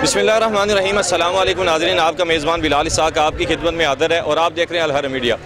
बिस्मिल्लाहिर्रहमानिर्रहीम। अस्सलाम वालेकुम नाज़रीन, आपका मेज़बान बिलाल इसाक आपकी खिदमत में हाज़िर है और आप देख रहे हैं अल-हर मीडिया।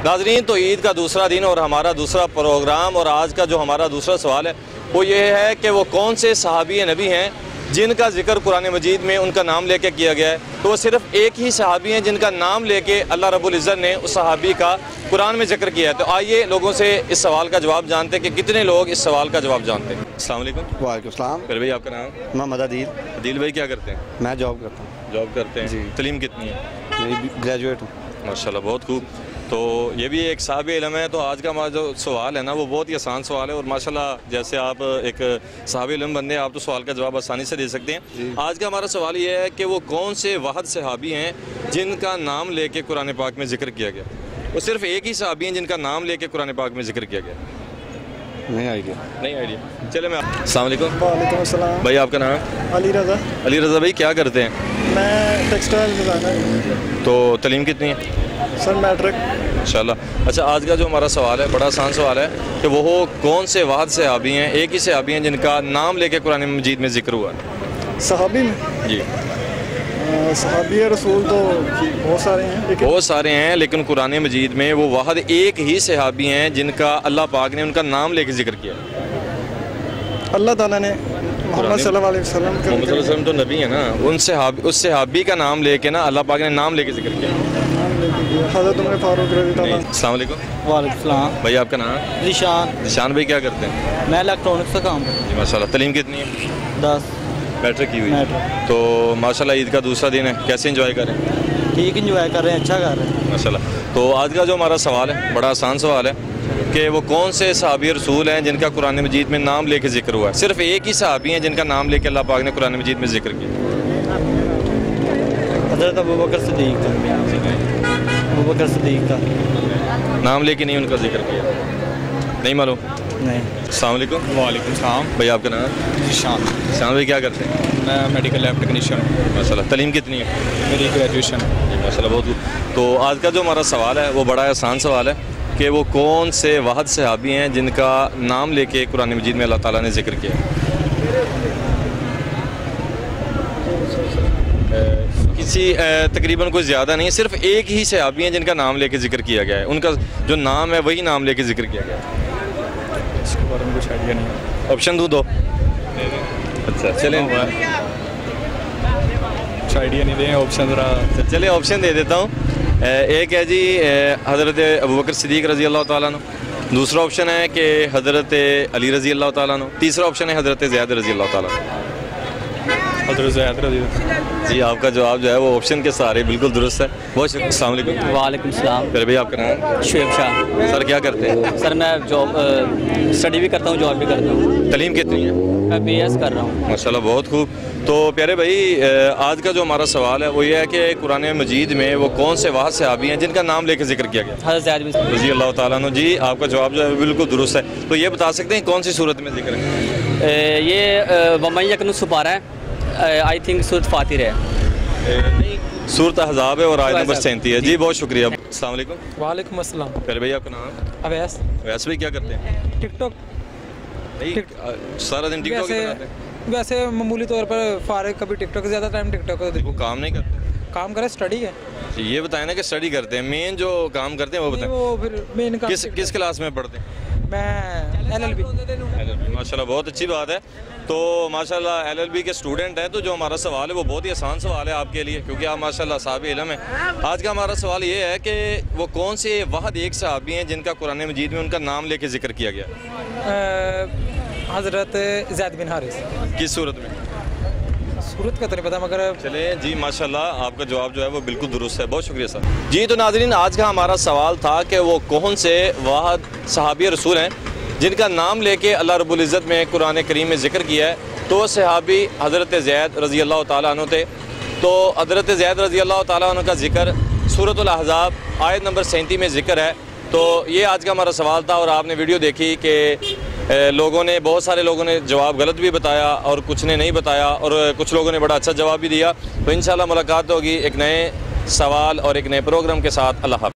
नाज़रीन, तो ईद का दूसरा दिन और हमारा दूसरा प्रोग्राम, और आज का जो हमारा दूसरा सवाल है वो ये है कि वो कौन से सहाबी नबी हैं जिनका जिक्र कुरान मजीद में उनका नाम लेके किया गया है। तो वो सिर्फ एक ही सहाबी हैं जिनका नाम लेके अल्लाह रब्बुल इज़्ज़त ने उस सहाबी का कुरान में जिक्र किया है। तो आइए लोगों से इस सवाल का जवाब जानते हैं कि कितने लोग इस सवाल का जवाब जानते हैं। अस्सलाम वालेकुम। वालेकुम सलाम। फिर भाई आपका नाम? मोहम्मद अदील। अदील भाई क्या करते हैं? मैं जॉब करता हूँ। जॉब करते हैं जी। तलीम कितनी है? मेरी ग्रेजुएट हूँ। माशाल्लाह, बहुत खूब। तो ये भी एक साहब इल्म है। तो आज का हमारा जो सवाल है ना वो बहुत ही आसान सवाल है, और माशाल्लाह जैसे आप एक साहब इल्म बंदे आप तो सवाल का जवाब आसानी से दे सकते हैं। आज का हमारा सवाल ये है कि वो कौन से वाहिद सहाबी हैं जिनका नाम लेके कुरान पाक में जिक्र किया गया। वो सिर्फ एक ही सहाबी हैं जिनका नाम लेके कुरान पाक में जिक्र किया गया। नहीं आइडिया। नहीं आइडिया। चले मैं अस्सलाम वालेकुम। वालेकुम अस्सलाम। भाई आपका नाम? अली रज़ा। अली रज़ा भाई क्या करते हैं? मैं टेक्सटाइल डिज़ाइनर। तो तलीम कितनी है? Sir matric. इंशाल्लाह। अच्छा, आज का जो हमारा सवाल है बड़ा आसान सवाल है कि वो कौन से वाहिद सहाबी हैं, एक ही सहाबी हैं जिनका नाम लेके कुरान मजीद में जिक्र हुआ है। सहाबी में जी सहाबी रसूल तो बहुत सारे हैं, लेकिन बहुत सारे हैं, लेकिन कुरान मजीद में वो वाहिद एक ही सहाबी हैं जिनका अल्लाह पाक ने उनका नाम लेके जिक्र किया। अल्लाह ताला ने मोहम्मद सल्लल्लाहु अलैहि वसल्लम मोहम्मद सल्लल्लाहु अलैहि वसल्लम तो नबी है ना, उस सहाबी का नाम लेके ना अल्लाह पाक ने नाम लेके जिक्र किया। हज़रत उमर फारूक रज़ी अल्लाह अन्हु। अस्सलाम वालेकुम। वालेकुम सलाम। भाई आपका नाम? निशान। निशान भाई क्या करते हैं? मैं इलेक्ट्रॉनिक्स का काम जी माशाल्लाह। तलीम कितनी है? 10 मैट्रिक की हुई। मैट्रिक। तो माशाल्लाह ईद का दूसरा दिन है, कैसे इंजॉय करें? ठीक इंजॉय कर रहे हैं, अच्छा कर रहे हैं माशाल्लाह। तो आज का जो हमारा सवाल है बड़ा आसान सवाल है कि वो कौन से सहाबी रसूल हैं जिनका कुरान मजीद में नाम लेके जिक्र हुआ है। सिर्फ एक ही सहाबी हैं जिनका नाम लेके अल्लाह पाक ने कुरान मजीद में जिक्र किया। हज़रत अबू बकर सिद्दीक़ का नाम लेके नहीं उनका जिक्र किया। नहीं मालूम? नहीं। अस्सलाम वालेकुम। वालेकुम सलाम। भाई आपका नाम? निशान। शान भाई क्या करते हैं? मैं मेडिकल लैब टेक्नीशियन हूँ। माशाल्लाह। तलीम कितनी है? मेरी ग्रेजुएशन। माशाल्लाह, बहुत खूब। तो आज का जो हमारा सवाल है वो बड़ा आसान सवाल है कि वो कौन से वाहिद सहाबी हैं जिनका नाम लेके कुरान मजीद में अल्लाह ताला ने जिक्र किया। किसी तकरीबन कोई ज़्यादा नहीं, सिर्फ एक ही सहाबी हैं जिनका नाम लेके जिक्र किया गया है। उनका जो नाम है वही नाम लेके जिक्र किया गया है। इसके बारे में कुछ आइडिया नहीं है। ऑप्शन दूँ दो? अच्छा चलें, कुछ आइडिया नहीं दें ऑप्शन ज़रा। चले ऑप्शन दे देता हूँ। एक है जी हज़रत अबू बकर सिद्दीक़ रज़ी अल्लाह ताला अन्हु। दूसरा ऑप्शन है कि हज़रत अली रज़ी अल्लाह ताला अन्हु। तीसरा ऑप्शन है हज़रत ज़ैद रज़ी अल्लाह ताला अन्हु। हज़रत ज़ैद रज़ी। जी आपका जवाब जो है वो ऑप्शन के सहारे बिल्कुल दुरुस्त है। बहुत शुक्रिया। अस्सलाम वालेकुम। वालेकुम सलाम। फिर भाई आपका नाम? शुएब शाह। सर क्या करते हैं? सर मैं जॉब स्टडी भी करता हूँ, जॉब भी करता हूँ। तलीम कितनी है? मैं BS कर रहा हूँ। माशाल्लाह, बहुत खूब। तो प्यारे भाई आज का जो हमारा सवाल है वो ये है कि कुरान मजीद में वो कौन से वाहिद सहाबी हैं जिनका नाम लेकर जिक्र किया गया। हज़रत ज़ैद बिन रज़ी अल्लाह ताला अन्हु। जी आपका जवाब जो है बिल्कुल दुरुस्त है। तो ये बता सकते हैं कौन सी सूरत में जिक्र है? ये वमन यकनु सुपारा है, आई थिंक सूरत फातिर है। नहीं, सूरत अहज़ाब है और आयत नंबर 37 है। जी बहुत शुक्रिया। अस्सलाम वालेकुम। वालेकुम अस्सलाम। फिर भाई आपका नाम? अवैस। वैसे भाई क्या करते हैं? टिकटॉक। नहीं, सारा दिन टिकटॉक ही बनाते हैं। वैसे मामूली तौर पर फारिग, कभी टिकटॉक, ज़्यादा टाइम टिकटॉक वो काम नहीं करते? काम करे, स्टडी है। ये बताएं ना कि स्टडी करते हैं, मेन जो काम करते हैं वो बताएं। वो फिर मेन काम किस क्लास में पढ़ते हैं? मैं LLB। माशाल्लाह, बहुत अच्छी बात है। तो माशाल्लाह LLB के स्टूडेंट हैं। तो जो हमारा सवाल है वो बहुत ही आसान सवाल है आपके लिए, क्योंकि आप माशाल्लाह साहब इल्म है। आज का हमारा सवाल ये है कि वो कौन से वाहिद एक सहाबी हैं जिनका कुरान मजीद में उनका नाम लेके जिक्र किया गया। हज़रत ज़ैद बिन हारिस। किस सूरत में? सूरत का तो नहीं पता, मगर चले जी माशाल्लाह आपका जवाब जो है वो बिल्कुल दुरुस्त है। बहुत शुक्रिया सर। जी तो नाज़रीन, आज का हमारा सवाल था कि वो कौन से वाहिद सहाबी रसूल हैं जिनका नाम लेके अल्लाह रब्बुल इज़्ज़त में कुरान करीम में जिक्र किया है। तो सहाबी हज़रत ज़ैद रज़ी अल्लाह ताला अन्हु थे। तो हज़रत ज़ैद रज़ी अल्लाह ताला अन्हु का जिक्र सूरत अल-अहज़ाब आयत नंबर 37 में जिक्र है। तो ये आज का हमारा सवाल था, और आपने वीडियो देखी कि बहुत सारे लोगों ने जवाब गलत भी बताया और कुछ ने नहीं बताया, और कुछ लोगों ने बड़ा अच्छा जवाब भी दिया। तो इंशाल्लाह मुलाकात होगी एक नए सवाल और एक नए प्रोग्राम के साथ। अल्लाह हाफ़िज़।